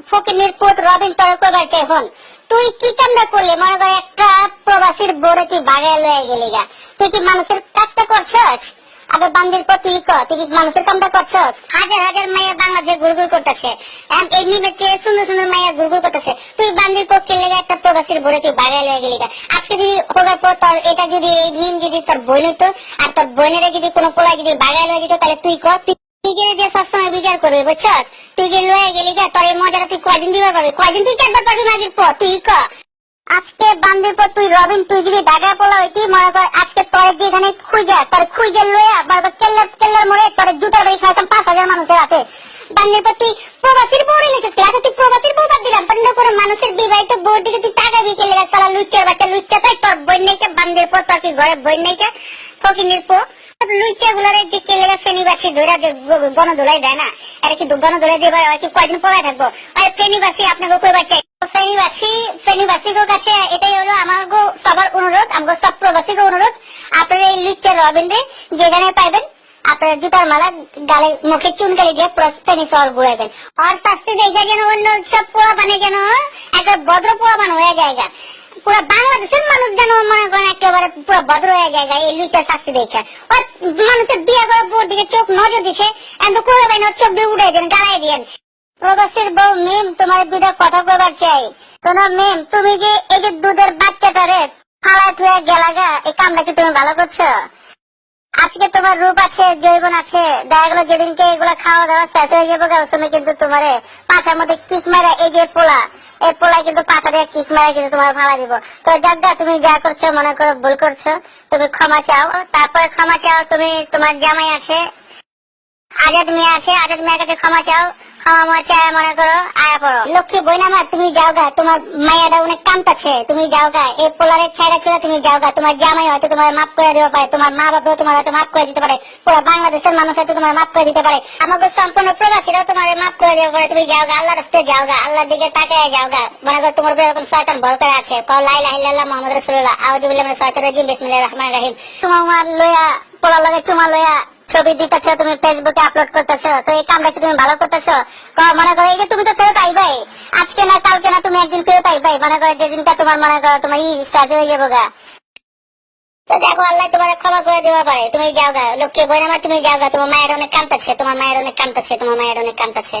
ফকিনের পুত রবিন তোর কইবার চাই হন তুই কি কামটা করলি মনে কর একটা প্রবাসীর বোরে তুই বাগায় লয়ে গেলি গা তুই কি মানুষের কাজটা করছস আবার বান্দির প্রতি তুই কি মানুষের কামটা করছস হাজার হাজার মাইয়া বাংলাদেশে ঘুরঘুর করতেছে এই নিমেছে সুন্দর সুন্দর মাইয়া ঘুরঘুর করতেছে তুই বান্দির পক্ষে লেগে একটা প্রবাসীর বোরে তুই বাগায় লয়ে গেলি গা আজকে যদি হোগার পর তোর এটা যদি এই নিম যদি তোর বই নিত আর তোর বইনেরে যদি কোনো পোলায় যদি বাগায় লয়ে যেত তাহলে তুই কর তুই গেলে দিয়ে সবসময় বিচার করবি বুঝছস তুই যে লয়ে গেলি গা তোর এই মজাটা তুই কয়দিন দিবার পারবি কয়দিন তুই চারবার পারবি মাঝির পর তুই ক আজকে বান্দির পর তুই রবিন তুই যদি দাগা পোলা হইতি মনে কর আজকে তোর যেখানে খুঁজে লইয়া বারবার কেল্লার মোড়ে তোর জুতার বাড়ি খাইতাম 5,000 মানুষের হাতে বান্দির পর তুই প্রবাসীর বউরে নিয়েছিস আচ্ছা তুই প্রবাসীর বউ বাদ দিলাম বন্ধ করে মানুষের বিবাহিত বউর দিকে তুই টাকা বিকে লেগে সালা লুচ্চার বাচ্চা লুচ্চা তাই তোর বই নেইটা বান্দির পর তোর কি ঘরে বই নেইটা ফকিনের পো লুচ্চা গুলারে যে কেলেগা ফেনিবাসী ধরা গণধোলাই দেয় না এটা কিন্তু গণধোলাই দিয়ে কি কয়দিন পরে থাকবো আর ফেনিবাসী আপনাকে কইবার চাই ফেনিবাসীর কাছে এটাই হলো আমাকে সবার অনুরোধ আমাকে সব প্রবাসীকে অনুরোধ আপনারা এই লুচ্চা রবিনরে যেখানে পাইবেন আপনারা জুতার মালা গালে মুখে চুনকালি দিয়ে পুরো ফেনি সল ঘুরাইবেন আর শাস্তি দেখে যেন অন্য সব পোয়া বানে যেন একটা ভদ্র পোয়া বান হয়ে যায় পুরো বাংলাদেশের মানুষ যেন মনে করেন একেবারে পুরো ভদ্র হয়ে যায় এই লুচার শাস্তি দেখে মানুষের বিয়ে করার বোর দিকে চোখ নজর দিছে এত করে বাইন চোখ দিয়ে উড়ে দেন গালায় দিয়েন প্রবাসীর বউ মেম তোমার দুটা কথা কইবার চাই শোনো মেম তুমি যে এই যে দুধের বাচ্চাটারে ফালা থুয়ে গেলাগা এই কামটা কি তুমি ভালো করছো আজকে তোমার রূপ আছে জৈবন আছে দেখা গেলো যেদিনকে এগুলা খাওয়া দাওয়া শেষ হয়ে যাবো সময় কিন্তু তোমার পাশার মধ্যে কিক মারা এই যে পোলা এই পোলায় কিন্তু পাশা দিয়ে কিক মারা কিন্তু তোমার ভাড়া দিব তো যাক তুমি যা করছো মনে করো ভুল করছো তুমি ক্ষমা চাও তারপরে ক্ষমা চাও তুমি তোমার জামাই আছে আজাদ মেয়ে আছে আজাদ মেয়ের কাছে ক্ষমা চাও ক্ষমা চায় মনে করো আয়া পড়ো লক্ষ্মী বইনামা তুমি যাও গা তোমার মায়াটা অনেক কামতাছে তুমি যাও গা এই পোলারের ছাইড়া ছিল তুমি যাও গা তোমার জামাই হয়তো তোমার মাফ করে দিতে পারে তোমার মা বাবা তোমার হয়তো মাফ করে দিতে পারে পুরো বাংলাদেশের মানুষ হয়তো তোমার মাফ করে দিতে পারে আমাকে সম্পূর্ণ প্রবাসীরাও তোমার মাফ করে দিতে পারে তুমি যাও গা আল্লাহর রাস্তায় যাও গা আল্লাহর দিকে তাকায় যাও গা মনে করো তোমার উপরে এরকম শয়তান ভর করে আছে কও লা ইলাহা ইল্লাল্লাহ মুহাম্মাদুর রাসূলুল্লাহ আউযু বিল্লাহি মিনাশ শাইতানির রাজিম বিসমিল্লাহির রহমানির রহিম তোমার লয়া পোলা লাগে চুমা লয়া ছবি দিতেছ তুমি ফেসবুকে আপলোড করতেছ তো এই কামটা কি তুমি ভালো করতেছ মনে করো এই যে তুমি তো ফেরত আইবাই আজকে না কালকে না তুমি একদিন ফেরত আইবাই মনে করো যেদিনটা তোমার মনে করো তোমার সাজ হয়ে যাবো গা তো দেখো আল্লাহ তোমার ক্ষমা করে দেওয়া পারে তুমি যাও গা লক্ষ্মী বই নামা তুমি যাও গা তোমার মায়ের অনেক কান্তাছে তোমার মায়ের অনেক কান্তাছে